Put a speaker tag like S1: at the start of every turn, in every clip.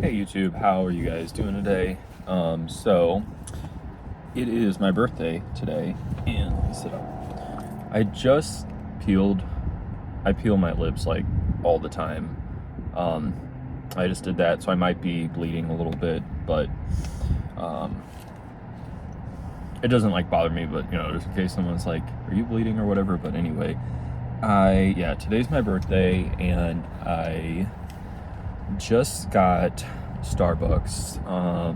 S1: Hey YouTube, how are you guys doing today? So it is my birthday today, and let me sit up. I just peeled. I peel my lips like all the time. Um, I just did that, so I might be bleeding a little bit, but it doesn't like bother me. But just in case someone's like, "Are you bleeding?" or whatever. But anyway, today's my birthday, and I just got Starbucks. I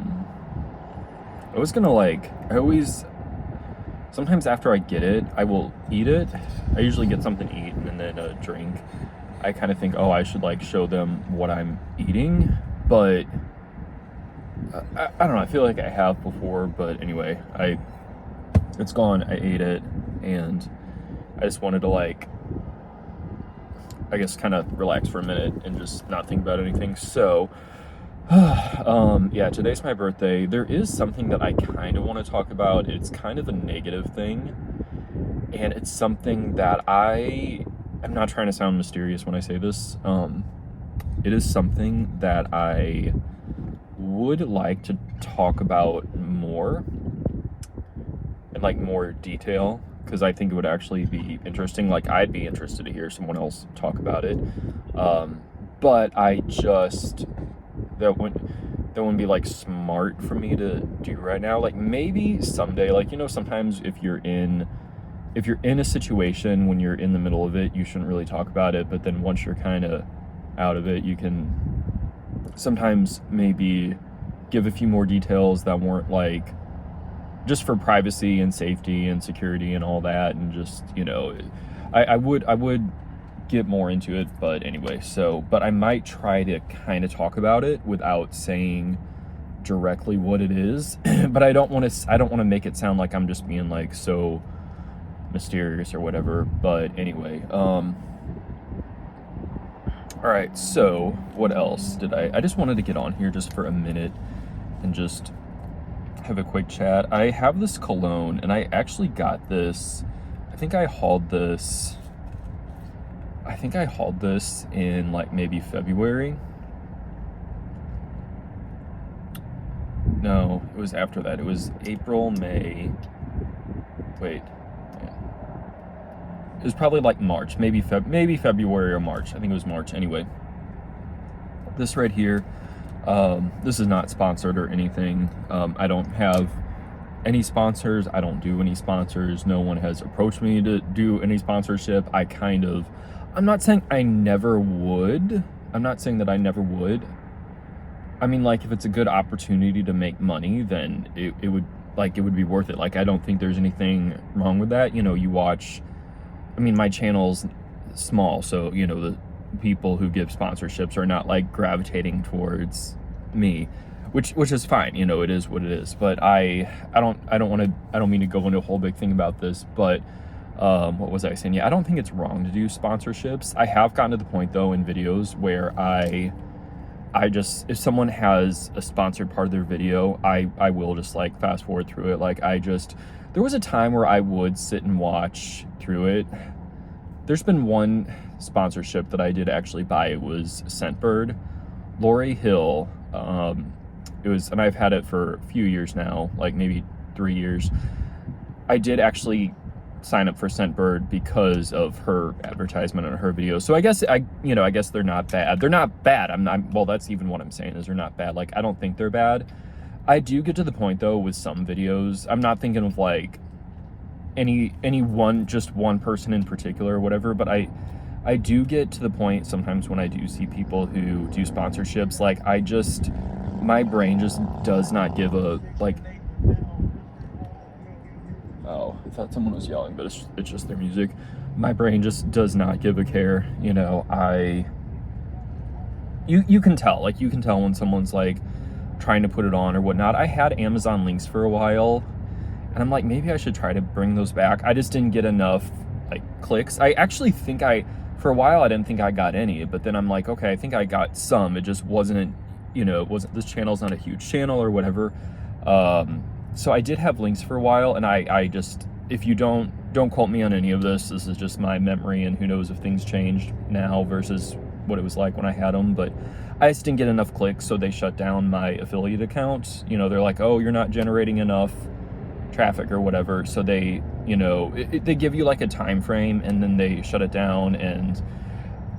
S1: was gonna I always, sometimes after I get it, I will eat it. I usually get something to eat and then a drink. I kind of think, oh, I should show them what I'm eating, but I don't know. I feel like I have before, but anyway, it's gone. I ate it, and I just wanted to I guess kind of relax for a minute and just not think about anything. So, today's my birthday. There is something that I kind of want to talk about. It's kind of a negative thing, and it's something that I'm not trying to sound mysterious when I say this. It is something that I would like to talk about more in more detail, because I think it would actually be interesting. I'd be interested to hear someone else talk about it. But I just, that wouldn't be smart for me to do right now. Maybe someday, sometimes if you're in a situation when you're in the middle of it, you shouldn't really talk about it. But then once you're kind of out of it, you can sometimes maybe give a few more details that weren't just for privacy and safety and security and all that. And just, I would get more into it, but anyway, but I might try to kind of talk about it without saying directly what it is. But I don't want to make it sound like I'm just being so mysterious or whatever. But anyway, all right, so what else I just wanted to get on here just for a minute and just have a quick chat. I have this cologne, and I actually got this, I think I hauled this in maybe February. No, it was after that. It was April, May. Wait. It was probably March, maybe February or March. I think it was March. Anyway, this right here, this is not sponsored or anything. I don't have any sponsors. I don't do any sponsors. No one has approached me to do any sponsorship. I'm not saying I never would. I'm not saying that I never would. I mean, if it's a good opportunity to make money, then it would be worth it. I don't think there's anything wrong with that. You watch, I mean, my channel's small, so, the people who give sponsorships are not gravitating towards me, which is fine. It is what it is. But I don't mean to go into a whole big thing about this, but what was I saying? Yeah, I don't think it's wrong to do sponsorships. I have gotten to the point though in videos where I just, if someone has a sponsored part of their video, I will just fast forward through it. There was a time where I would sit and watch through it. There's been one sponsorship that I did actually buy. It was Scentbird, Lori Hill. It was, and I've had it for a few years now, maybe 3 years. I did actually sign up for Scentbird because of her advertisement on her videos. So I guess they're not bad. They're not bad. Well, that's even what I'm saying, is they're not bad. I don't think they're bad. I do get to the point though with some videos. I'm not thinking of just one person in particular or whatever, but I do get to the point sometimes when I do see people who do sponsorships, my brain just does not give a, oh, I thought someone was yelling, but it's just their music. My brain just does not give a care. You can tell, you can tell when someone's trying to put it on or whatnot. I had Amazon links for a while, and I'm maybe I should try to bring those back. I just didn't get enough clicks. I actually think for a while I didn't think I got any, but then I'm okay, I think I got some. It just wasn't, this channel's not a huge channel or whatever. So I did have links for a while, and I just, if you don't quote me on any of this is just my memory, and who knows if things changed now versus what it was like when I had them, but I just didn't get enough clicks, so they shut down my affiliate account. You know, they're like, oh, you're not generating enough traffic or whatever, so they, you know, they give you like a time frame and then they shut it down. And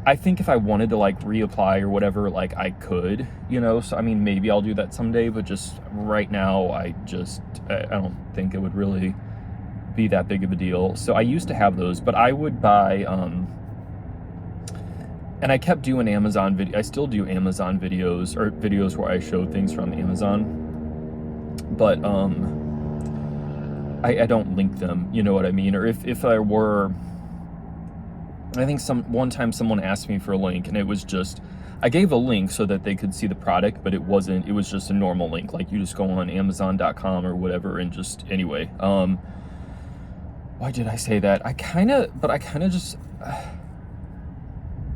S1: I think if I wanted to like reapply or whatever, like I could, you know, so I mean, maybe I'll do that someday, but just right now, I don't think it would really be that big of a deal. So I used to have those, but I would buy, and I kept doing Amazon video. I still do Amazon videos, or videos where I show things from Amazon, but I don't link them, you know what I mean? Or if I were, I think one time someone asked me for a link, and it was just, I gave a link so that they could see the product, but it was just a normal link. Like you just go on Amazon.com or whatever, and just, anyway, why did I say that? I kind of just,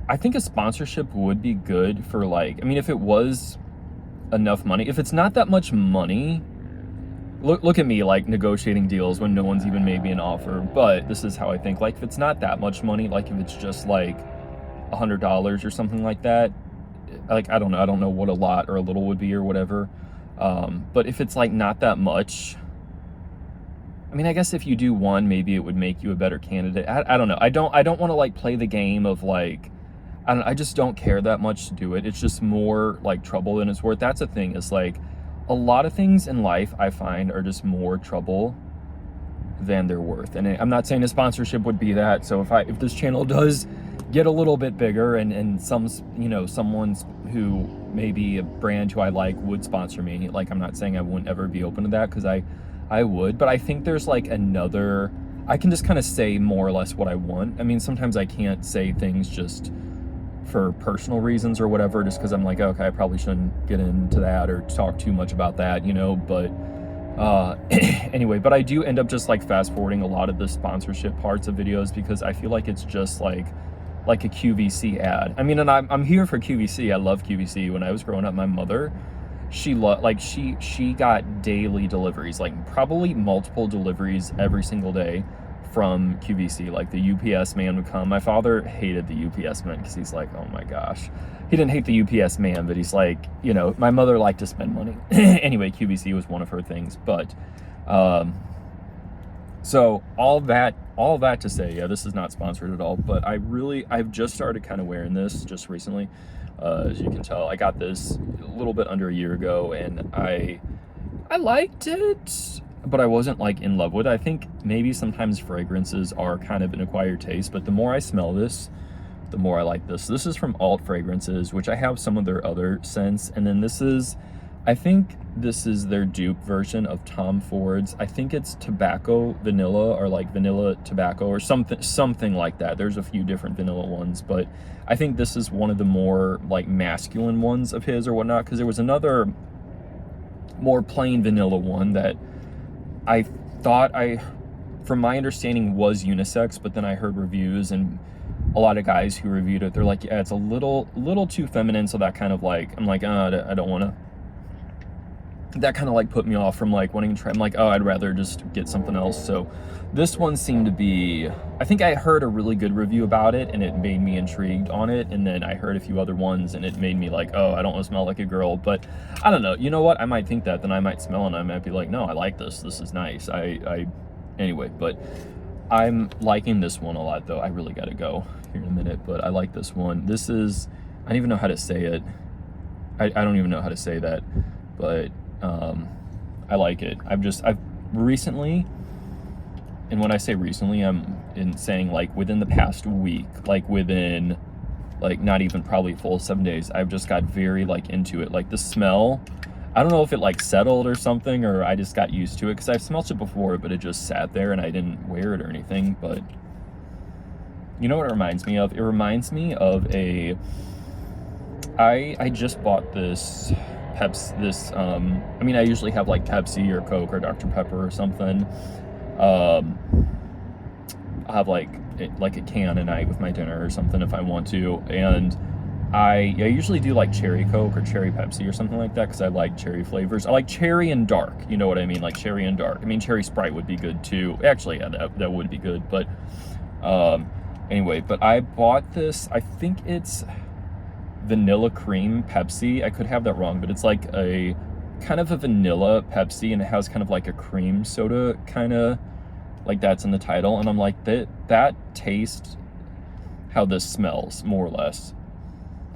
S1: I think a sponsorship would be good for like, I mean, if it was enough money, if it's not that much money, look at me like negotiating deals when no one's even made me an offer, but this is how I think. Like if it's not that much money, like if it's just like $100 or something like that, like I don't know what a lot or a little would be or whatever, but if it's like not that much, I mean, I guess if you do one, maybe it would make you a better candidate. I don't know. I don't want to like play the game of like, I just don't care that much to do it. It's just more like trouble than it's worth. That's the thing, is like a lot of things in life I find are just more trouble than they're worth. And I'm not saying a sponsorship would be that. So if this channel does get a little bit bigger and someone's who maybe a brand who I like would sponsor me, like I'm not saying I wouldn't ever be open to that, because I would, but I think there's like I can just kind of say more or less what I want. I mean, sometimes I can't say things just for personal reasons or whatever, just because I'm like, okay, I probably shouldn't get into that or talk too much about that, you know, but anyway, but I do end up just like fast forwarding a lot of the sponsorship parts of videos, because I feel like it's just like a QVC ad. I mean, and I'm here for QVC. I love QVC. When I was growing up, my mother, she got daily deliveries, like probably multiple deliveries every single day from QVC. Like the UPS man would come. My father hated the UPS man because he's like, oh my gosh. He didn't hate the UPS man, but he's like, you know, my mother liked to spend money. Anyway, QVC was one of her things. But so all that to say, yeah, this is not sponsored at all, but I've just started kind of wearing this just recently. As you can tell, I got this a little bit under a year ago, and I liked it, but I wasn't like in love with it. I think maybe sometimes fragrances are kind of an acquired taste, but the more I smell this, the more I like this. This is from Alt Fragrances, which I have some of their other scents, and then I think this is their dupe version of Tom Ford's. I think it's tobacco vanilla, or like vanilla tobacco or something like that. There's a few different vanilla ones, but I think this is one of the more like masculine ones of his or whatnot, because there was another more plain vanilla one that I thought from my understanding was unisex, but then I heard reviews and a lot of guys who reviewed it, they're like, yeah, it's a little too feminine, so that kind of like, I'm like, I don't want to. That kind of like put me off from like wanting to try. I'm like, oh, I'd rather just get something else. So this one seemed to be, I think I heard a really good review about it and it made me intrigued on it. And then I heard a few other ones and it made me like, oh, I don't want to smell like a girl. But I don't know. You know what? I might think that, then I might smell and I might be like, no, I like this. This is nice. Anyway, but I'm liking this one a lot though. I really got to go here in a minute, but I like this one. This is, I don't even know how to say it. I don't even know how to say that, but I like it. I've recently, and when I say recently, I'm saying like within the past week, like within like not even probably full 7 days, I've just got very like into it. Like the smell, I don't know if it like settled or something, or I just got used to it, because I've smelled it before, but it just sat there and I didn't wear it or anything. But you know what it reminds me of? It reminds me of I just bought this Pepsi, I mean, I usually have like Pepsi or Coke or Dr. Pepper or something. I'll have like a can a night with my dinner or something if I want to. And I usually do like cherry Coke or cherry Pepsi or something like that, because I like cherry flavors. I like cherry and dark, you know what I mean? Like cherry and dark. I mean, cherry Sprite would be good too. Actually, yeah, that would be good. But anyway, but I bought this, I think it's, vanilla cream Pepsi. I could have that wrong, but it's like a kind of a vanilla Pepsi, and it has kind of like a cream soda kind of, like that's in the title. And I'm like, that tastes how this smells, more or less.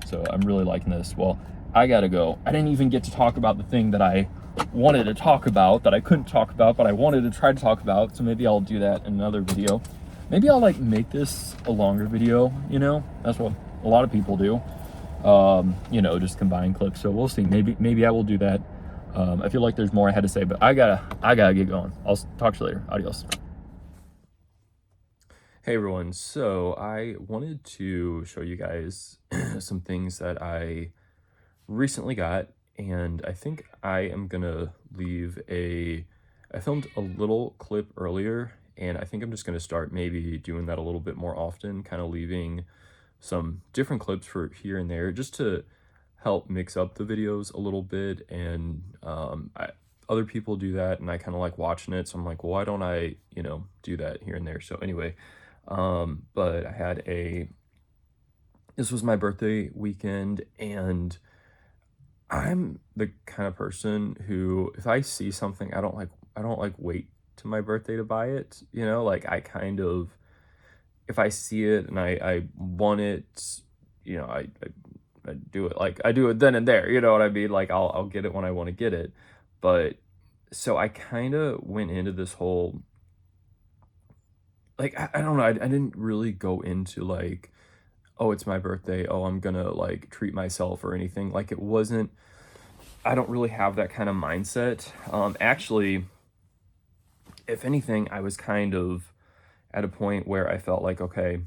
S1: So I'm really liking this. Well, I gotta go. I didn't even get to talk about the thing that I wanted to talk about, that I couldn't talk about, but I wanted to try to talk about. So maybe I'll do that in another video. Maybe I'll like make this a longer video, you know? That's what a lot of people do. You know, just combine clips. So we'll see. Maybe I will do that. I feel like there's more I had to say, but I gotta get going. I'll talk to you later. Adios. Hey everyone, so I wanted to show you guys some things that I recently got, and I think I am gonna leave I filmed a little clip earlier, and I think I'm just gonna start maybe doing that a little bit more often, kind of leaving some different clips for here and there, just to help mix up the videos a little bit. And other people do that, and I kind of like watching it, so I'm like, well, why don't I, you know, do that here and there? So anyway, but I had this was my birthday weekend, and I'm the kind of person who, if I see something, I don't like wait to my birthday to buy it, you know? Like, I kind of, if I see it and I want it, you know, I do it, like I do it then and there, you know what I mean? Like, I'll get it when I want to get it. But so I kind of went into this whole, like, I don't know, I didn't really go into like, oh, it's my birthday, oh, I'm gonna like treat myself or anything. Like, it wasn't, I don't really have that kind of mindset. Actually, if anything, I was kind of at a point where I felt like, okay,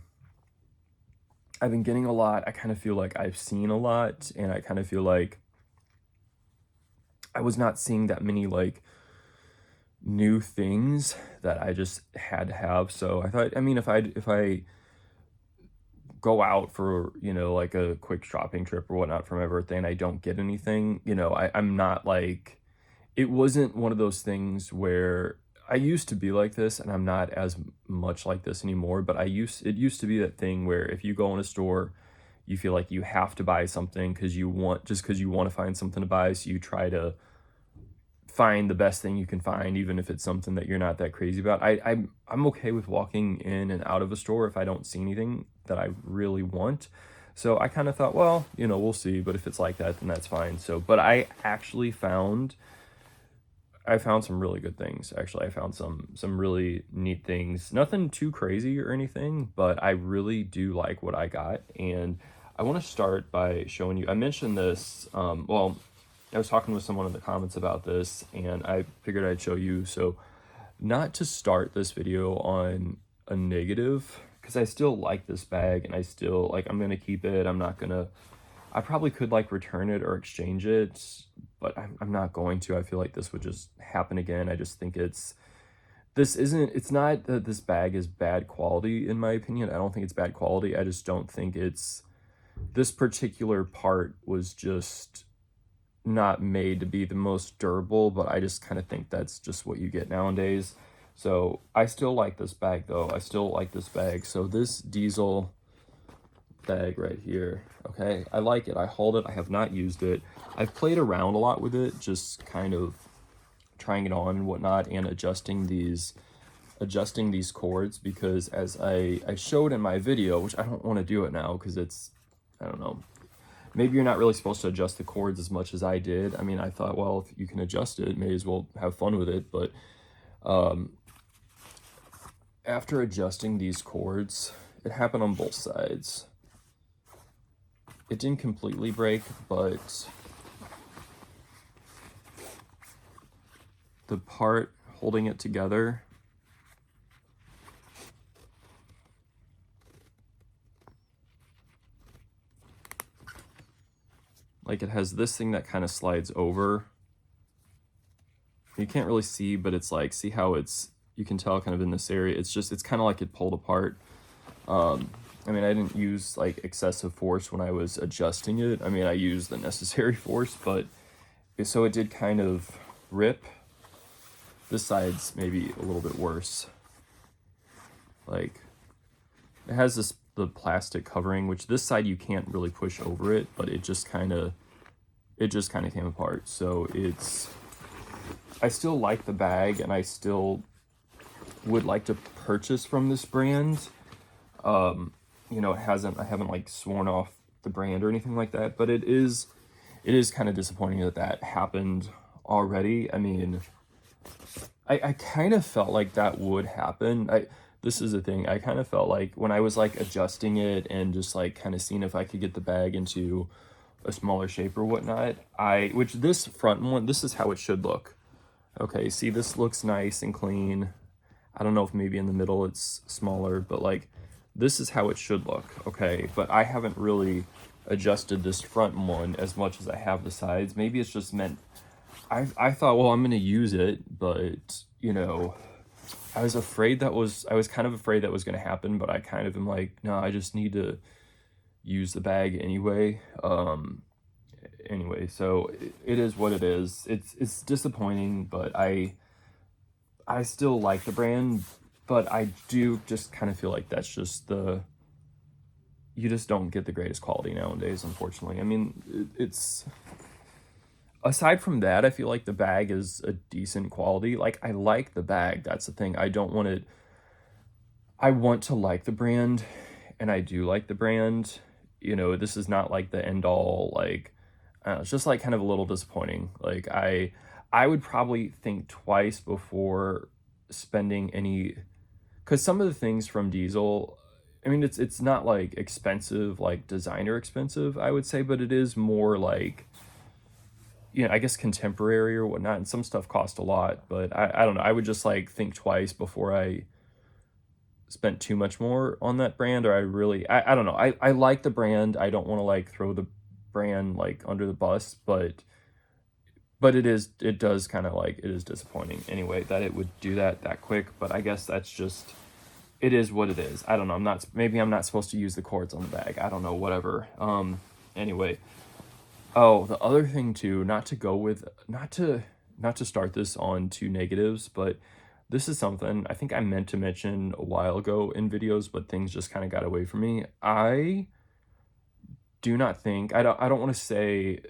S1: I've been getting a lot, I kind of feel like I've seen a lot, and I kind of feel like I was not seeing that many like new things that I just had to have. So I thought, I mean, if I go out for, you know, like a quick shopping trip or whatnot for my birthday and I don't get anything, you know, I'm not like, it wasn't one of those things where I used to be like this, and I'm not as much like this anymore, but it used to be that thing where if you go in a store, you feel like you have to buy something because you want to find something to buy, so you try to find the best thing you can find, even if it's something that you're not that crazy about. I'm okay with walking in and out of a store if I don't see anything that I really want. So I kind of thought, well, you know, we'll see, but if it's like that, then that's fine. So, but I actually found some really good things. Actually, I found some really neat things. Nothing too crazy or anything, but I really do like what I got. And I want to start by showing you, I mentioned this, well, I was talking with someone in the comments about this, and I figured I'd show you. So, not to start this video on a negative, because I still like this bag, and I still, like, I'm going to keep it. I probably could, like, return it or exchange it, but I'm not going to. I feel like this would just happen again. I just think it's not that this bag is bad quality, in my opinion. I don't think it's bad quality. I just don't think this particular part was just not made to be the most durable, but I just kind of think that's just what you get nowadays. So I still like this bag though. I still like this bag. So this diesel bag right here, okay, I like it. I hold it. I have not used it. I've played around a lot with it, just kind of trying it on and whatnot, and adjusting these cords, because as I showed in my video, which I don't want to do it now because it's, I don't know, maybe you're not really supposed to adjust the cords as much as I did. I mean, I thought, well, if you can adjust it, may as well have fun with it. But after adjusting these cords, it happened on both sides. It didn't completely break, but the part holding it together, like, it has this thing that kind of slides over. You can't really see, but it's like, see how you can tell kind of in this area, it's kind of like it pulled apart. I mean, I didn't use like excessive force when I was adjusting it. I mean, I used the necessary force, but so it did kind of rip. This side's maybe a little bit worse. Like, it has the plastic covering, which this side you can't really push over it, but it just kind of came apart. So I still like the bag, and I still would like to purchase from this brand. You know, I haven't like sworn off the brand or anything like that, but it is kind of disappointing that that happened already. I mean, I kind of felt like that would happen. This is the thing. I kind of felt like when I was like adjusting it and just like kind of seeing if I could get the bag into a smaller shape or whatnot, which this front one, this is how it should look. Okay, see, this looks nice and clean. I don't know if maybe in the middle it's smaller, but like this is how it should look. Okay, but I haven't really adjusted this front one as much as I have the sides. Maybe it's just meant, I thought, well, I'm gonna use it, but you know, I was kind of afraid that was gonna happen, but I kind of am like, no, I just need to use the bag anyway. Anyway, so it is what it is. It's disappointing, but I still like the brand, but I do just kind of feel like that's just you just don't get the greatest quality nowadays, unfortunately. I mean, it's aside from that, I feel like the bag is a decent quality. Like, I like the bag. That's the thing. I want to like the brand, and I do like the brand. You know, this is not like the end all, like, it's just like kind of a little disappointing. Like, I would probably think twice before spending any, because some of the things from Diesel, I mean, it's not like expensive, like designer expensive, I would say, but it is more like, you know, I guess contemporary or whatnot, and some stuff cost a lot, but I don't know, I would just like think twice before I spent too much more on that brand. Or I don't know, I like the brand. I don't want to like throw the brand like under the bus, but it does kind of like, it is disappointing anyway that it would do that quick. But I guess that's just, it is what it is. I don't know, maybe I'm not supposed to use the cords on the bag, I don't know, whatever. Anyway, oh, the other thing too, not to start this on two negatives, but this is something I think I meant to mention a while ago in videos, but things just kind of got away from me. I don't want to say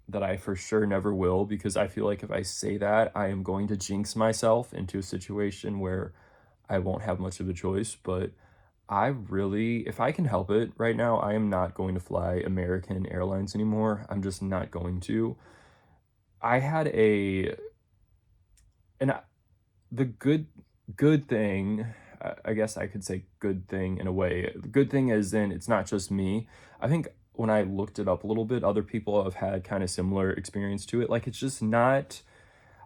S1: that I for sure never will, because I feel like if I say that, I am going to jinx myself into a situation where I won't have much of a choice. But if I can help it right now, I am not going to fly American Airlines anymore. I'm just not going to. I had the good thing, I guess I could say good thing in a way. The good thing is in, it's not just me. I think when I looked it up a little bit, other people have had kind of similar experience to it. Like, it's just not,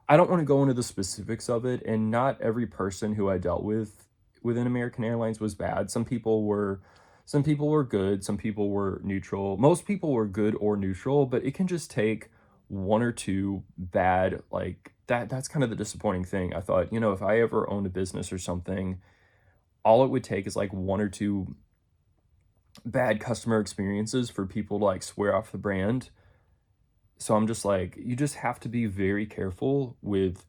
S1: I don't want to go into the specifics of it, and not every person who I dealt with within American Airlines was bad. Some people were good, some people were neutral. Most people were good or neutral, but it can just take one or two bad, like that's kind of the disappointing thing. I thought, you know, if I ever owned a business or something, all it would take is like one or two bad customer experiences for people to like swear off the brand. So I'm just like, you just have to be very careful with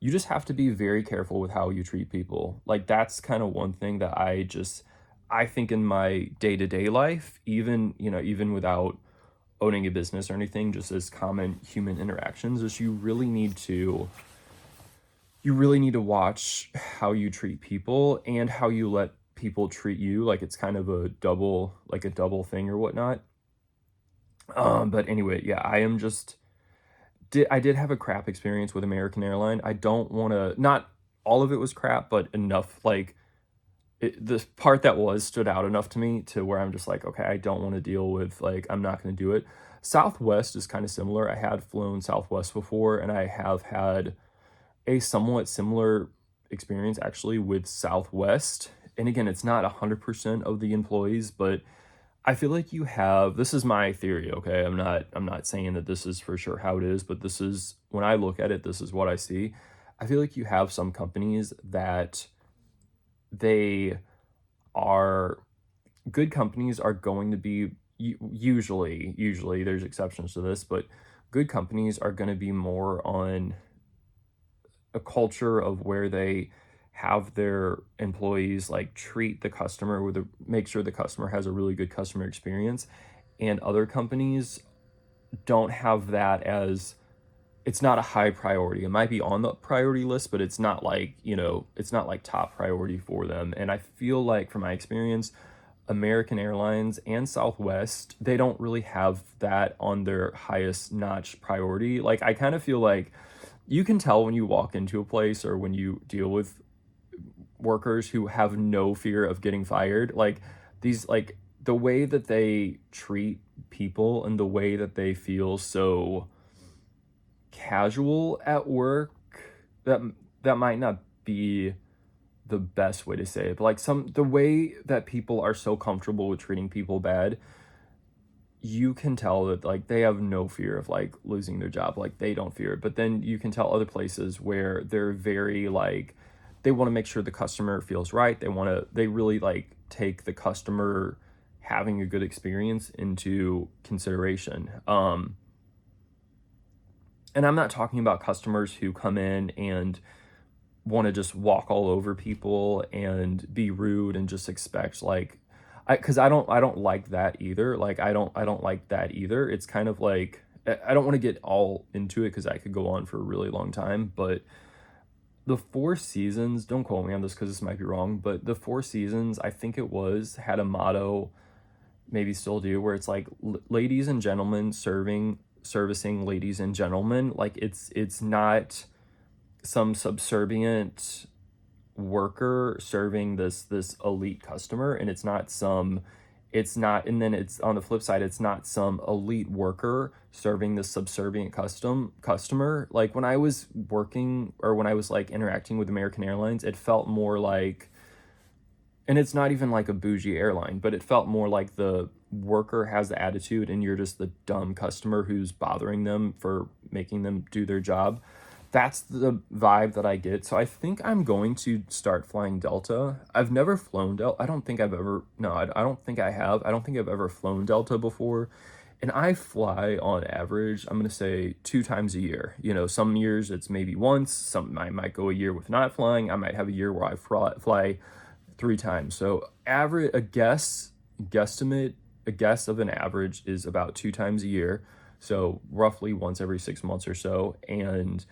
S1: how you treat people. Like, that's kind of one thing that I think in my day-to-day life, even without owning a business or anything, just as common human interactions, is you really need to watch how you treat people and how you let people treat you. Like, it's kind of a double thing or whatnot. But anyway, yeah, I did have a crap experience with American Airline. I don't want to, not all of it was crap, but enough, like, the part that stood out enough to me to where I'm just like, okay, I don't want to deal with, like, I'm not going to do it. Southwest is kind of similar. I had flown Southwest before, and I have had a somewhat similar experience actually with Southwest. And again, it's not 100% of the employees, but I feel like this is my theory, okay? I'm not saying that this is for sure how it is, but this is, when I look at it, this is what I see. I feel like you have some companies that good companies are going to be, usually there's exceptions to this, but good companies are going to be more on a culture of where they have their employees like treat the customer with make sure the customer has a really good customer experience, and other companies don't have that as, it's not a high priority. It might be on the priority list, but it's not like, it's not like top priority for them. And I feel like from my experience, American Airlines and Southwest, they don't really have that on their highest notch priority. Like, I kind of feel like you can tell when you walk into a place or when you deal with workers who have no fear of getting fired. Like, these, like, the way that they treat people and the way that they feel so casual at work, that might not be the best way to say it, but like the way that people are so comfortable with treating people bad, you can tell that like they have no fear of like losing their job. Like, they don't fear it. But then you can tell other places where they're very like, they want to make sure the customer feels right. They really like take the customer having a good experience into consideration. And I'm not talking about customers who come in and want to just walk all over people and be rude and just expect like, because I don't like that either. Like, I don't like that either. It's kind of like, I don't want to get all into it because I could go on for a really long time, but the Four Seasons, don't quote me on this because this might be wrong, but the Four Seasons, I think it had a motto, maybe still do, where it's like, ladies and gentlemen servicing ladies and gentlemen. Like, it's not some subservient worker serving this elite customer, and it's not, and then it's on the flip side, it's not some elite worker serving this subservient customer. Like, when I was working, or when I was like interacting with American Airlines, it felt more like, and it's not even like a bougie airline, but it felt more like the worker has the attitude and you're just the dumb customer who's bothering them for making them do their job. That's the vibe that I get. So I think I'm going to start flying Delta. I've never flown Delta. I don't think I've ever, no, I don't think I have. I don't think I've ever flown Delta before. And I fly on average, I'm going to say 2 times a year. Some years it's maybe once. I might go a year with not flying. I might have a year where I fly 3 times. So a guess of an average is about 2 times a year. So roughly once every 6 months or so. And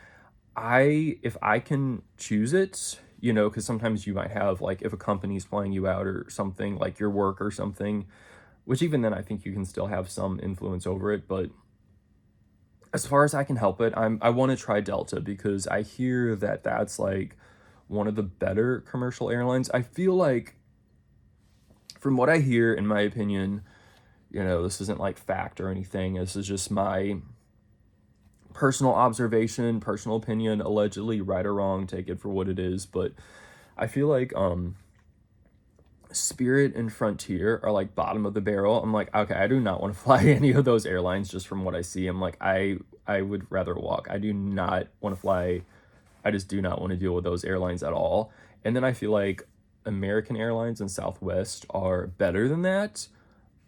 S1: if I can choose it, because sometimes you might have, like, if a company's flying you out or something, like your work or something, which even then I think you can still have some influence over it. But as far as I can help it, I want to try Delta because I hear that that's like one of the better commercial airlines. I feel like, from what I hear, in my opinion, this isn't like fact or anything. This is just my personal observation, personal opinion, allegedly right or wrong, take it for what it is. But I feel like Spirit and Frontier are like bottom of the barrel. I'm like, okay, I do not want to fly any of those airlines just from what I see. I'm like, I would rather walk. I do not want to fly. I just do not want to deal with those airlines at all. And then I feel like American Airlines and Southwest are better than that,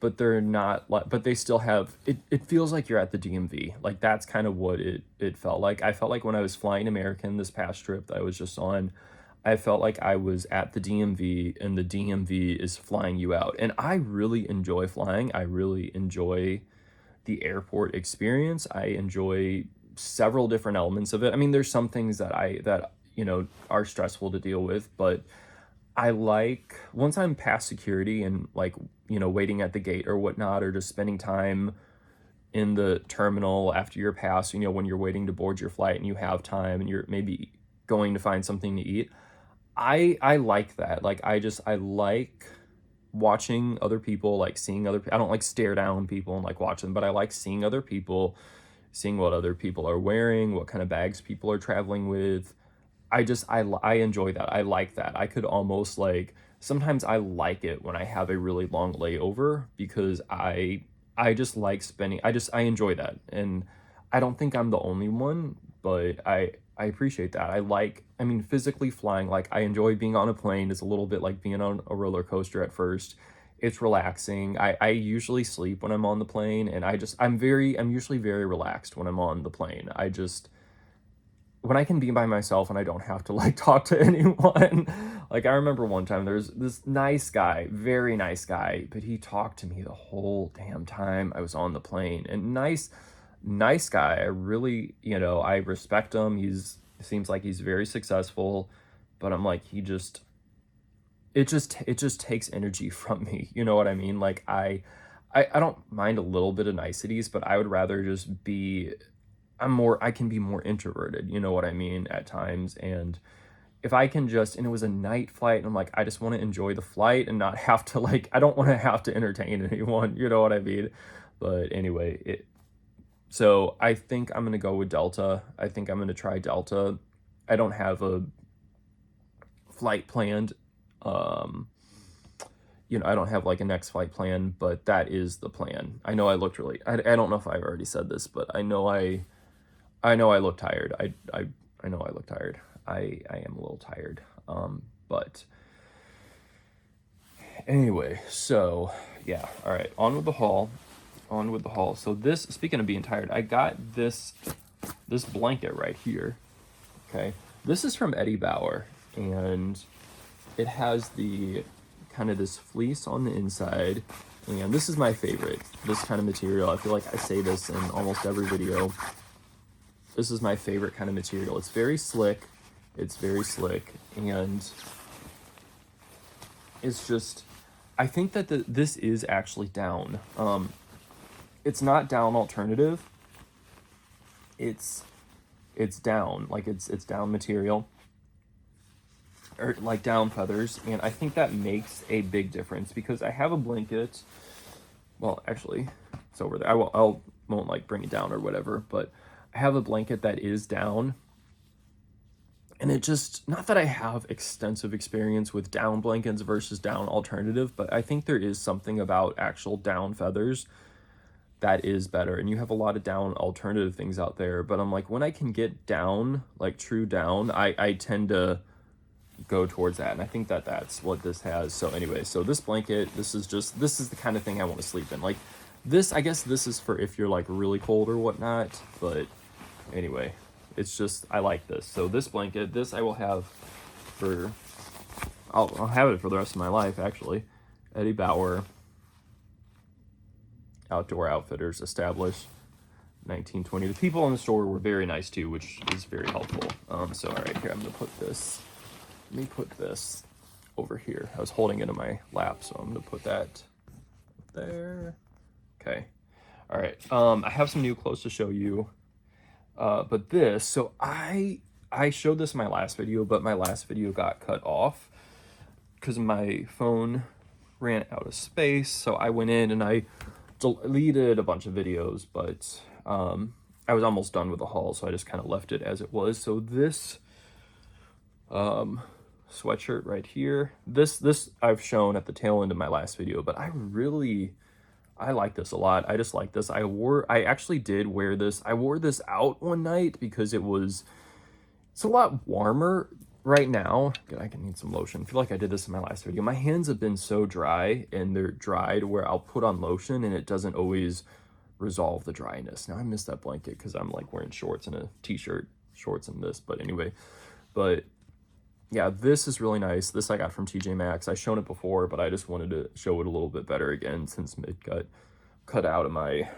S1: but they're not like, but they still have, it feels like you're at the DMV. Like, that's kind of what it felt like. I felt like when I was flying American this past trip that I was just on, I felt like I was at the DMV and the DMV is flying you out. And I really enjoy flying. I really enjoy the airport experience. I enjoy several different elements of it. I mean, there's some things that are stressful to deal with, but I like, once I'm past security and like, waiting at the gate or whatnot, or just spending time in the terminal after your pass, when you're waiting to board your flight and you have time and you're maybe going to find something to eat. I like that. Like, I like watching other people, like seeing I don't like stare down people and like watch them, but I like seeing other people, seeing what other people are wearing, what kind of bags people are traveling with. I enjoy that. I like that. I could almost like, sometimes I like it when I have a really long layover because I just like I enjoy that. And I don't think I'm the only one, but I appreciate that. I mean, physically flying, like, I enjoy being on a plane. It's a little bit like being on a roller coaster at first. It's relaxing. I usually sleep when I'm on the plane, and I'm usually very relaxed when I'm on the plane. when I can be by myself and I don't have to like talk to anyone. Like I remember one time there's this nice guy, very nice guy, but he talked to me the whole damn time I was on the plane. And nice guy. I really, I respect him. Seems like he's very successful, but I'm like, it just takes energy from me. You know what I mean? Like I don't mind a little bit of niceties, but I would rather just be, I can be more introverted, you know what I mean, at times. And if I can just, and it was a night flight, and I'm like, I just want to enjoy the flight and not have to like, I don't want to have to entertain anyone, you know what I mean? But anyway, so I think I'm going to go with Delta. I think I'm going to try Delta. I don't have a flight planned. I don't have like a next flight plan, but that is the plan. I know I looked I don't know if I've already said this, but I know I look tired. I know I look tired. I am a little tired. But anyway, so yeah. All right. On with the haul. So this, speaking of being tired, I got this blanket right here. Okay. This is from Eddie Bauer, and it has the kind of this fleece on the inside, and this is my favorite, this kind of material. I feel like I say this in almost every video. This is my favorite kind of material. It's very slick, and it's just, I think that this is actually down. It's not down alternative. It's down, like it's down material, or like down feathers, and I think that makes a big difference because I have a blanket. Well, actually, it's over there. I won't like bring it down or whatever, but I have a blanket that is down, and it just, not that I have extensive experience with down blankets versus down alternative, but I think there is something about actual down feathers that is better. And you have a lot of down alternative things out there, but I'm like, when I can get down, like true down, I tend to go towards that, and I think that that's what this has. So anyway, so this blanket, this is the kind of thing I want to sleep in. Like this, I guess this is for if you're like really cold or whatnot, but anyway, it's just, I like this. So this blanket, this I will have for, I'll have it for the rest of my life, actually. Eddie Bauer, Outdoor Outfitters, established 1920. The people in the store were very nice too, which is very helpful. So all right, here, I'm gonna put this, let me put this over here. I was holding it in my lap, so I'm gonna put that there. Okay. All right. I have some new clothes to show you. But this, so I showed this in my last video, but my last video got cut off because my phone ran out of space. So I went in and I deleted a bunch of videos, but I was almost done with the haul, so I just kind of left it as it was. So this sweatshirt right here, this I've shown at the tail end of my last video, but I like this a lot. I just like this. I actually did wear this. I wore this out one night because it's a lot warmer right now. I can need some lotion. I feel like I did this in my last video. My hands have been so dry, and they're dry to where I'll put on lotion and it doesn't always resolve the dryness. Now I miss that blanket because I'm like wearing shorts and a t-shirt, shorts and this, but anyway, but yeah, this is really nice. This I got from TJ Maxx. I've shown it before, but I just wanted to show it a little bit better again since it got cut out of my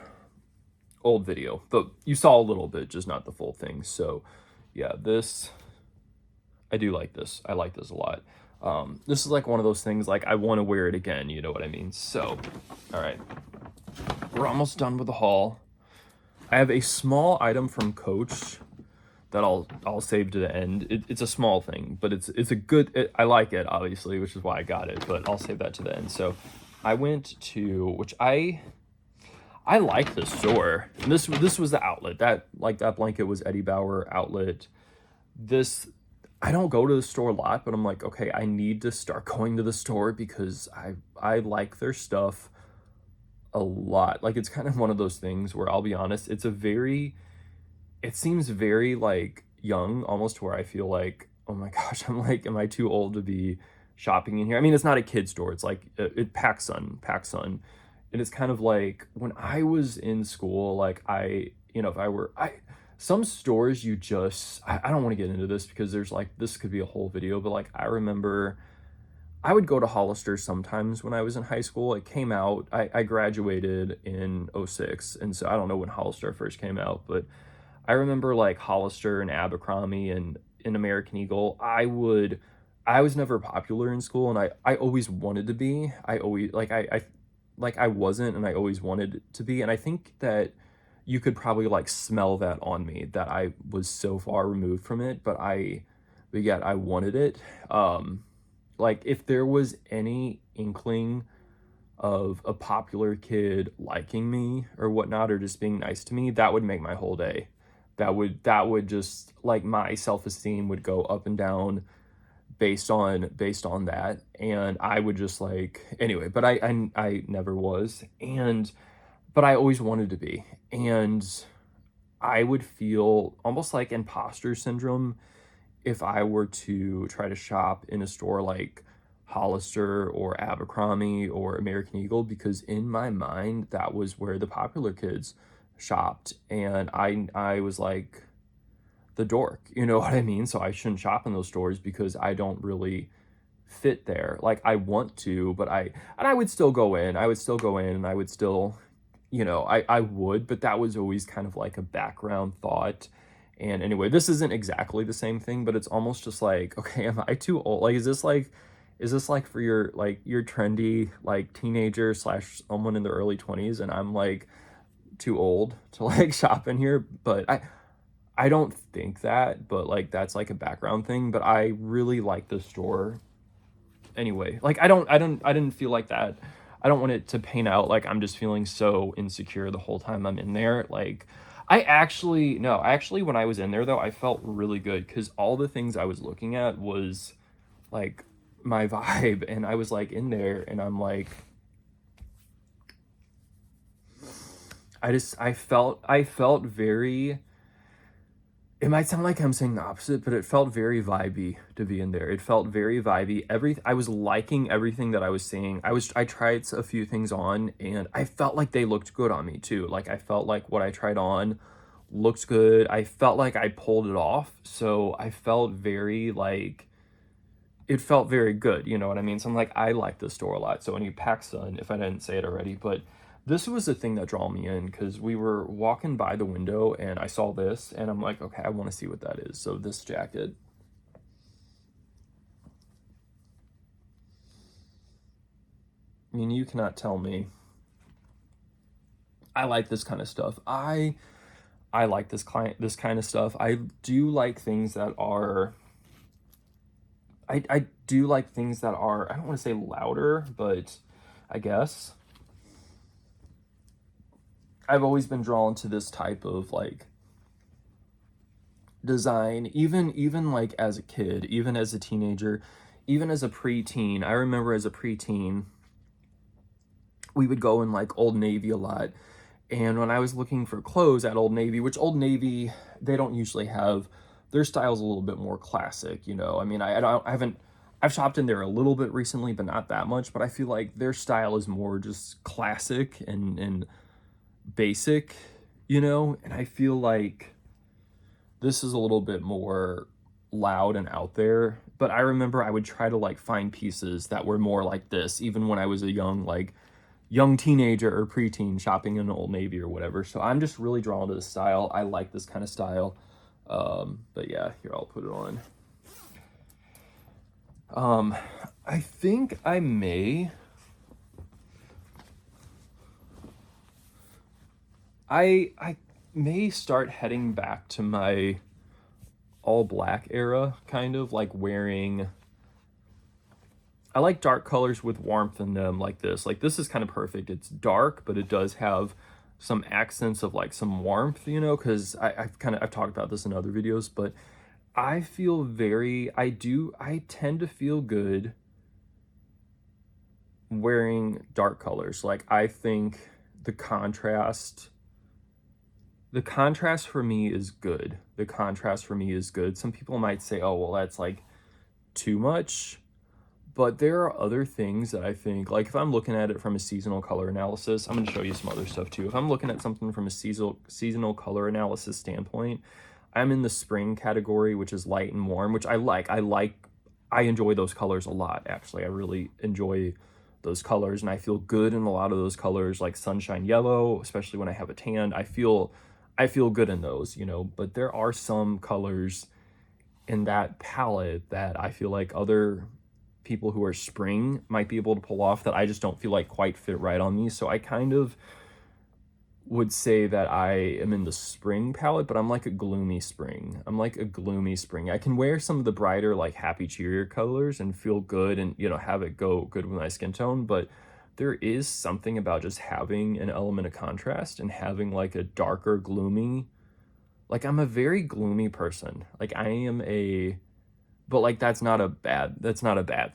S1: old video. But you saw a little bit, just not the full thing. So yeah, I do like this. I like this a lot. This is like one of those things, like I want to wear it again, you know what I mean? So, all right, we're almost done with the haul. I have a small item from Coach that I'll save to the end. It's a small thing, but it's a good, I like it obviously, which is why I got it, but I'll save that to the end. So I went to, which I like this store. And this was the outlet. That blanket was Eddie Bauer outlet. I don't go to the store a lot, but I'm like, okay, I need to start going to the store because I like their stuff a lot. Like, it's kind of one of those things where I'll be honest, it seems very like young, almost to where I feel like, oh my gosh, I'm like, am I too old to be shopping in here? I mean, it's not a kid store. It's like PAC Sun. And it's kind of like when I was in school, like some stores you just, I don't want to get into this because there's like, this could be a whole video, but like, I remember I would go to Hollister sometimes when I was in high school. It came out, I graduated in '06, and so I don't know when Hollister first came out, but I remember like Hollister and Abercrombie and American Eagle. I was never popular in school, and I always wanted to be. I always like I wasn't, and I always wanted to be. And I think that you could probably like smell that on me, that I was so far removed from it, but yet I wanted it. Like if there was any inkling of a popular kid liking me or whatnot, or just being nice to me, that would make my whole day. That would just, like, my self-esteem would go up and down based on that, and I would just like, anyway. But I never was, and but I always wanted to be, and I would feel almost like imposter syndrome if I were to try to shop in a store like Hollister or Abercrombie or American Eagle, because in my mind that was where the popular kids shopped, and I was like the dork, you know what I mean? So I shouldn't shop in those stores because I don't really fit there. Like I want to, but I would still go in. I would still go in, and I would still, I would, but that was always kind of like a background thought. And anyway, this isn't exactly the same thing, but it's almost just like, okay, am I too old? Like, is this like for your trendy, like, teenager slash someone in the early 20s, and I'm like too old to like shop in here? But I don't think that, but like that's like a background thing. But I really like the store anyway. Like I didn't feel like that. I don't want it to paint out like I'm just feeling so insecure the whole time I'm in there. Like when I was in there though, I felt really good because all the things I was looking at was like my vibe, and I was like in there, and I'm like, I felt very, it might sound like I'm saying the opposite, but it felt very vibey to be in there. It felt very vibey. I was liking everything that I was seeing. I tried a few things on, and I felt like they looked good on me too. Like I felt like what I tried on looked good. I felt like I pulled it off. So I felt very like, it felt very good, you know what I mean? So I'm like, I like this store a lot. So any PAC Sun, if I didn't say it already, but this was the thing that drew me in, because we were walking by the window and I saw this, and I'm like, okay, I want to see what that is. So this jacket, I mean, you cannot tell me. I like this kind of stuff. I like this kind of stuff. I do like things that are, I do like things that are, I don't want to say louder, but I guess I've always been drawn to this type of like design, even like as a kid, even as a teenager, even as a preteen. I remember as a preteen, we would go in like Old Navy a lot. And when I was looking for clothes at Old Navy, which Old Navy, they don't usually have, their style's a little bit more classic, you know? I mean, I've shopped in there a little bit recently, but not that much. But I feel like their style is more just classic and basic, you know? And I feel like this is a little bit more loud and out there. But I remember I would try to like find pieces that were more like this, even when I was a young teenager or preteen shopping in Old Navy or whatever. So I'm just really drawn to the style. I like this kind of style. But yeah, here, I'll put it on. I think I may, I may start heading back to my all black era, kind of like wearing, I like dark colors with warmth in them, like this. Like this is kind of perfect. It's dark, but it does have some accents of like some warmth, you know, because I've talked about this in other videos, but I feel I tend to feel good wearing dark colors. Like I think the contrast for me is good. The contrast for me is good. Some people might say, oh, well, that's like too much. But there are other things that I think, like if I'm looking at it from a seasonal color analysis, I'm going to show you some other stuff too. If I'm looking at something from a seasonal color analysis standpoint, I'm in the spring category, which is light and warm, which I like. I enjoy those colors a lot, actually. I really enjoy those colors, and I feel good in a lot of those colors, like sunshine yellow, especially when I have a tan. I feel good in those, you know, but there are some colors in that palette that I feel like other people who are spring might be able to pull off that I just don't feel like quite fit right on me. So I kind of would say that I am in the spring palette, but I'm like a gloomy spring. I can wear some of the brighter, like happy, cheerier colors and feel good and, you know, have it go good with my skin tone. But there is something about just having an element of contrast and having like a darker, gloomy, like I'm a very gloomy person. Like I am a, but like that's not a bad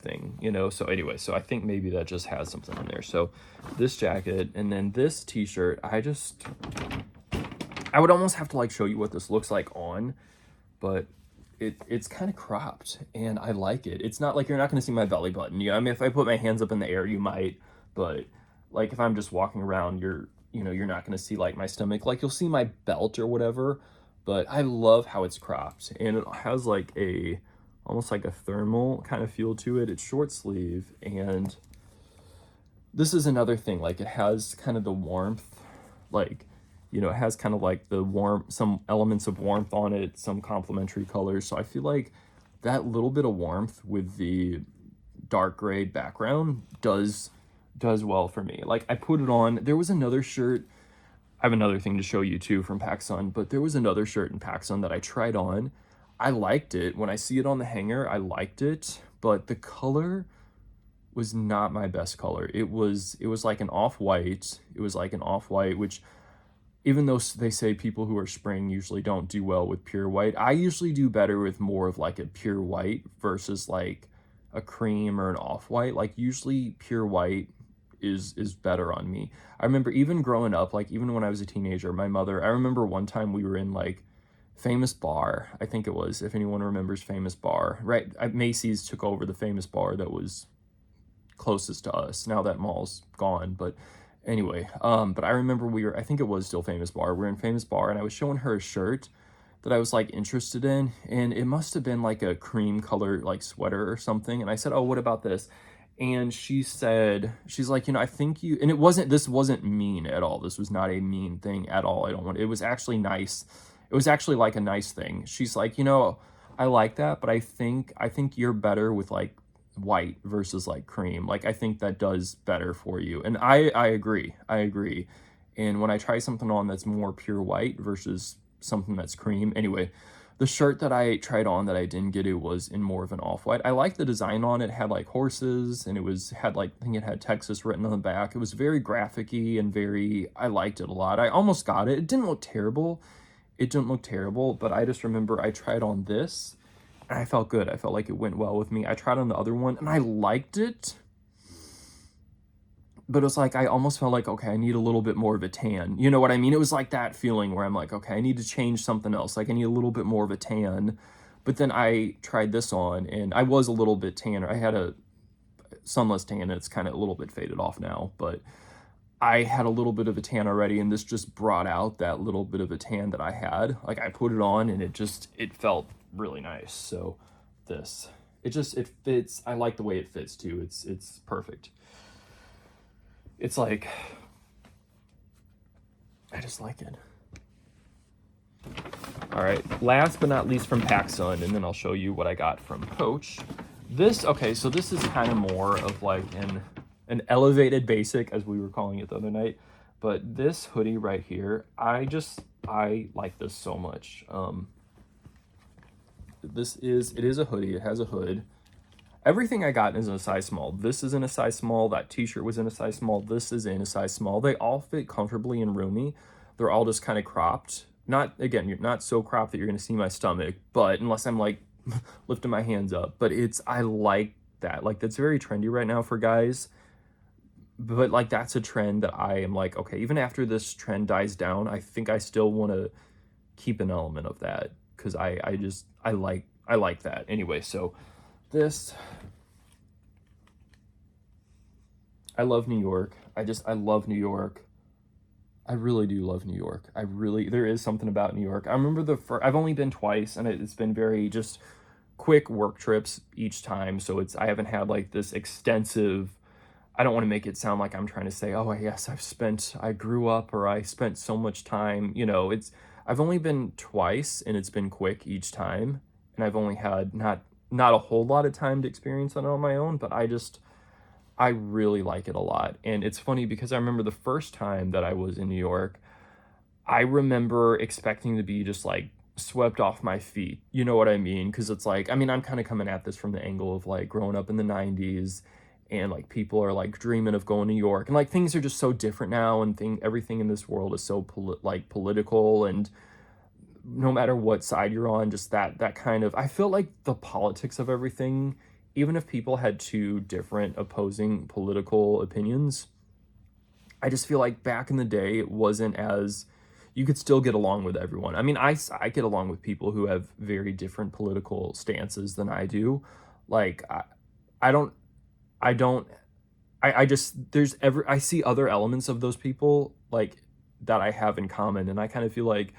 S1: thing, you know. So anyway, so I think maybe that just has something in there. So this jacket and then this t-shirt, I would almost have to like show you what this looks like on, but it's kind of cropped and I like it. It's not like you're not going to see my belly button. You know, I mean, if I put my hands up in the air, you might, but like if I'm just walking around, you're not going to see like my stomach. Like you'll see my belt or whatever, but I love how it's cropped and it has like a almost like a thermal kind of feel to it. It's short sleeve, and this is another thing, like it has kind of the warmth, like, you know, it has kind of like the some elements of warmth on it, some complementary colors. So I feel like that little bit of warmth with the dark gray background does well for me. Like I put it on, there was another shirt, I have another thing to show you too from PAC Sun, but there was another shirt in PAC Sun that I tried on. I liked it. When I see it on the hanger, I liked it, but the color was not my best color. It was like an off-white. It was like an off-white, which even though they say people who are spring usually don't do well with pure white, I usually do better with more of like a pure white versus like a cream or an off-white. Like usually pure white is better on me. I remember even growing up, like even when I was a teenager, my mother, I remember one time we were in like Famous Bar, I think it was, if anyone remembers Famous Bar, right? Macy's took over the Famous Bar that was closest to us. Now that mall's gone, but anyway, but I remember I think it was still Famous Bar. We were in Famous Bar and I was showing her a shirt that I was like interested in, and it must have been like a cream color like sweater or something. And I said, oh, what about this? And she said, she's like, you know, I think you, and this wasn't mean at all. This was not a mean thing at all. It was actually nice. It was actually like a nice thing. She's like, you know, I like that, but I think you're better with like white versus like cream. Like I think that does better for you. And I agree. And when I try something on that's more pure white versus something that's cream, anyway, the shirt that I tried on that I didn't get, it was in more of an off-white. I liked the design on it. It had like horses, and had like, I think it had Texas written on the back. It was very graphic-y and I liked it a lot. I almost got it. It didn't look terrible. But I just remember I tried on this and I felt good. I felt like it went well with me. I tried on the other one and I liked it, but it was like, I almost felt like, okay, I need a little bit more of a tan. You know what I mean? It was like that feeling where I'm like, okay, I need to change something else. Like I need a little bit more of a tan. But then I tried this on and I was a little bit tanner. I had a sunless tan and it's kind of a little bit faded off now, but I had a little bit of a tan already, and this just brought out that little bit of a tan that I had. Like I put it on and it felt really nice. So it fits. I like the way it fits too. It's perfect. It's like, I just like it. All right, last but not least from PAC Sun, and then I'll show you what I got from Coach. Okay, so this is kind of more of like an elevated basic, as we were calling it the other night, but this hoodie right here, I like this so much. It is a hoodie. It has a hood. Everything I got is in a size small. This is in a size small. That t-shirt was in a size small. This is in a size small. They all fit comfortably and roomy. They're all just kind of cropped. You're not so cropped that you're going to see my stomach, but unless I'm like lifting my hands up, but I like that. Like that's very trendy right now for guys. But like that's a trend that I am like, okay, even after this trend dies down, I think I still want to keep an element of that, because I like that. Anyway, so this I love New York. I love New York. I really do love New York. There is something about New York. I remember I've only been twice, and it's been very just quick work trips each time. So I haven't had like this extensive, I don't want to make it sound like I'm trying to say, oh, yes, I grew up or I spent so much time, I've only been twice and it's been quick each time. And I've only had not a whole lot of time to experience that on my own, but I really like it a lot. And it's funny because I remember the first time that I was in New York, I remember expecting to be just like swept off my feet. You know what I mean? Because it's like, I mean, I'm kind of coming at this from the angle of like growing up in the 90s and like people are like dreaming of going to New York and like things are just so different now and everything in this world is so political and no matter what side you're on, just that kind of, I feel like the politics of everything, even if people had two different opposing political opinions, I just feel like back in the day, it wasn't as, you could still get along with everyone. I mean, I get along with people who have very different political stances than I do. Like, I don't, I don't, I just, I see other elements of those people, like, that I have in common. And I kind of feel like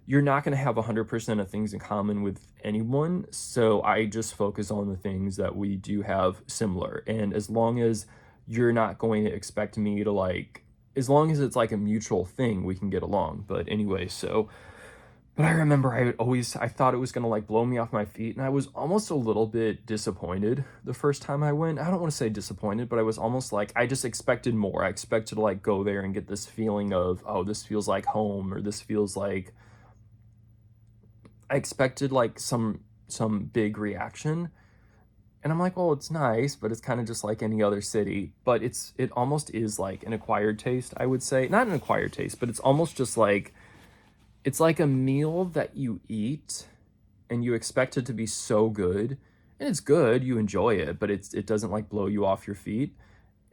S1: you're not going to have 100% of things in common with anyone. So I just focus on the things that we do have similar. And as long as you're not going to expect me to like, as long as it's like a mutual thing, we can get along. But anyway, but I remember I thought it was going to like blow me off my feet. And I was almost a little bit disappointed the first time I went. I don't want to say disappointed, but I was almost like, I just expected more. I expected to like go there and get this feeling of, oh, this feels like home, or this feels like, I expected like some big reaction. And I'm like, well, it's nice, but it's kind of just like any other city. But it almost is like an acquired taste, I would say. Not an acquired taste, but it's almost just like, it's like a meal that you eat and you expect it to be so good. And it's good, you enjoy it, but it doesn't like blow you off your feet.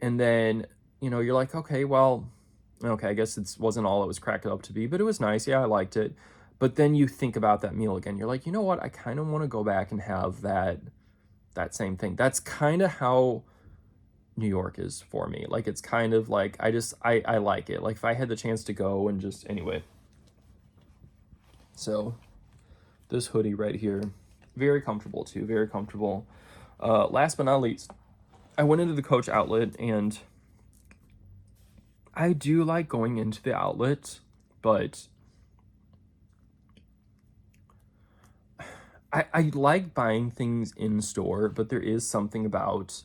S1: And then, you're like, okay, well, okay, I guess it wasn't all it was cracked up to be, but it was nice. Yeah, I liked it. But then you think about that meal again. You're like, you know what? I kind of want to go back and have that same thing. That's kind of how New York is for me. Like, it's kind of like, I like it. Like, if I had the chance to go and just, anyway. So, this hoodie right here, very comfortable too, very comfortable. Last but not least, I went into the Coach outlet, and I do like going into the outlet, but I like buying things in store, but there is something about,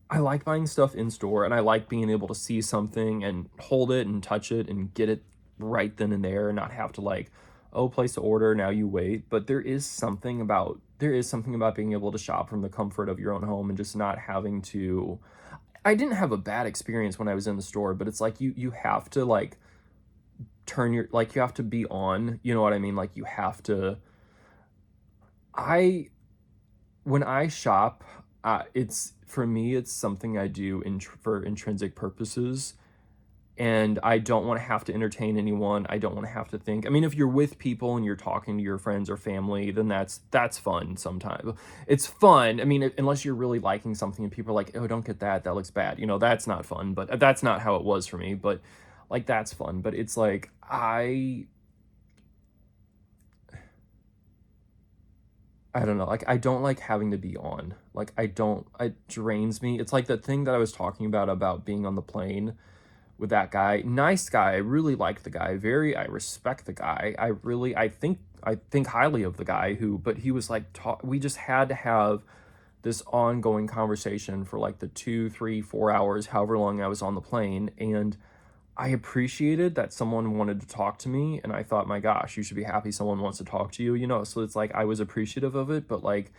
S1: I like buying stuff in store, and I like being able to see something and hold it and touch it and get it right then and there and not have to like, oh, place the order, now you wait. But there is something about being able to shop from the comfort of your own home and just not having to, I didn't have a bad experience when I was in the store, but it's like you have to like you have to be on, you know what I mean? Like you have to, when I shop, for me, it's something I do for intrinsic purposes, and I don't want to have to entertain anyone. I don't want to have to think. I mean, if you're with people and you're talking to your friends or family, then that's fun sometimes. It's fun. I mean, unless you're really liking something and people are like, oh, don't get that. That looks bad. That's not fun, but that's not how it was for me. But like, that's fun. But it's like, I don't know, like, I don't like having to be on. Like, it drains me. It's like that thing that I was talking about being on the plane with that guy. Nice guy. I really liked the guy. I respect the guy. I think highly of the guy but he was like, we just had to have this ongoing conversation for like the 2, 3, 4 hours, however long I was on the plane. And I appreciated that someone wanted to talk to me, and I thought, my gosh, you should be happy someone wants to talk to you, so it's like I was appreciative of it, but like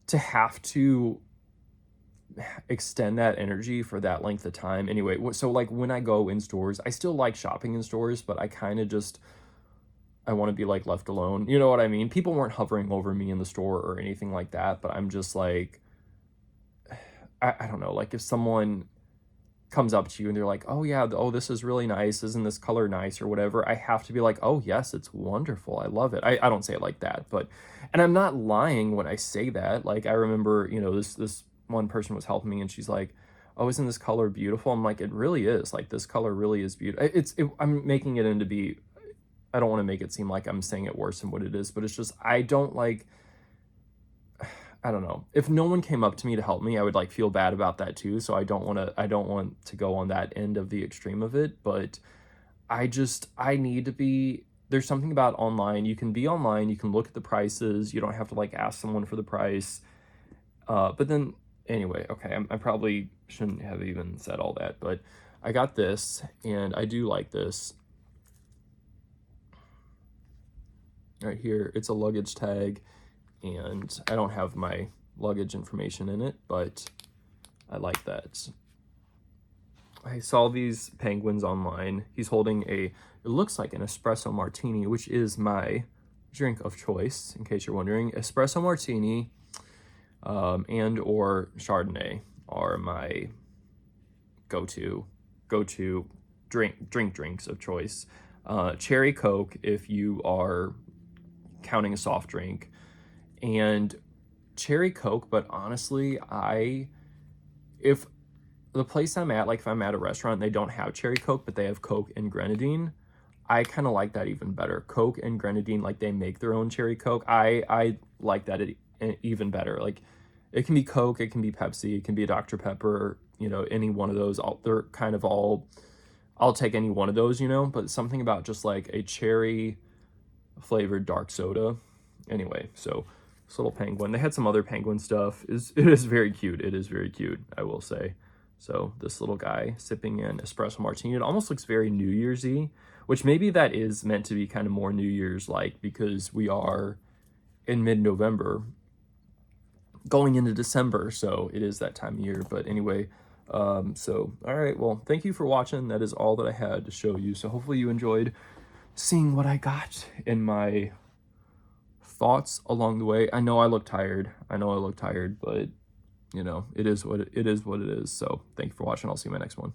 S1: to have to extend that energy for that length of time. Anyway, so like when I go in stores, I still like shopping in stores, but I kind of just, I want to be like left alone. You know what I mean? People weren't hovering over me in the store or anything like that, but I'm just like, I don't know, like if someone comes up to you and they're like, oh yeah, oh, this is really nice, isn't this color nice or whatever, I have to be like, oh yes, it's wonderful, I love it. I don't say it like that, but, and I'm not lying when I say that. Like, I remember, this one person was helping me and she's like, oh, isn't this color beautiful? I'm like, it really is. Like, this color really is beautiful. I'm making it into be, I don't want to make it seem like I'm saying it worse than what it is, but it's just, I don't like, I don't know. If no one came up to me to help me, I would like feel bad about that too. So I don't want to go on that end of the extreme of it, but I need to be, there's something about online. You can be online, you can look at the prices, you don't have to like ask someone for the price. But then anyway, okay, I probably shouldn't have even said all that, but I got this and I do like this. Right here, it's a luggage tag, and I don't have my luggage information in it, but I like that. I saw these penguins online. He's holding it looks like an espresso martini, which is my drink of choice, in case you're wondering. Espresso martini and or Chardonnay are my go-to drinks of choice. Cherry Coke if you are counting a soft drink, and cherry Coke, but honestly, if the place I'm at, like if I'm at a restaurant and they don't have cherry Coke, but they have Coke and grenadine, I kind of like that even better. Coke and grenadine, like they make their own cherry Coke. I like that even better. Like it can be Coke, it can be Pepsi, it can be a Dr. Pepper, you know, any one of those. They're kind of all, I'll take any one of those, you know, but something about just like a cherry flavored dark soda. Anyway, so this little penguin, they had some other penguin stuff. It is very cute. It is very cute, I will say. So this little guy sipping an espresso martini, it almost looks very New Year's-y, which maybe that is meant to be kind of more New Year's like, because we are in mid-November going into December, so it is that time of year. But anyway, so all right, well, thank you for watching. That is all that I had to show you. So hopefully you enjoyed seeing what I got in my thoughts along the way. I know I look tired, but you know, it is what it is. So thank you for watching. I'll see you in my next one.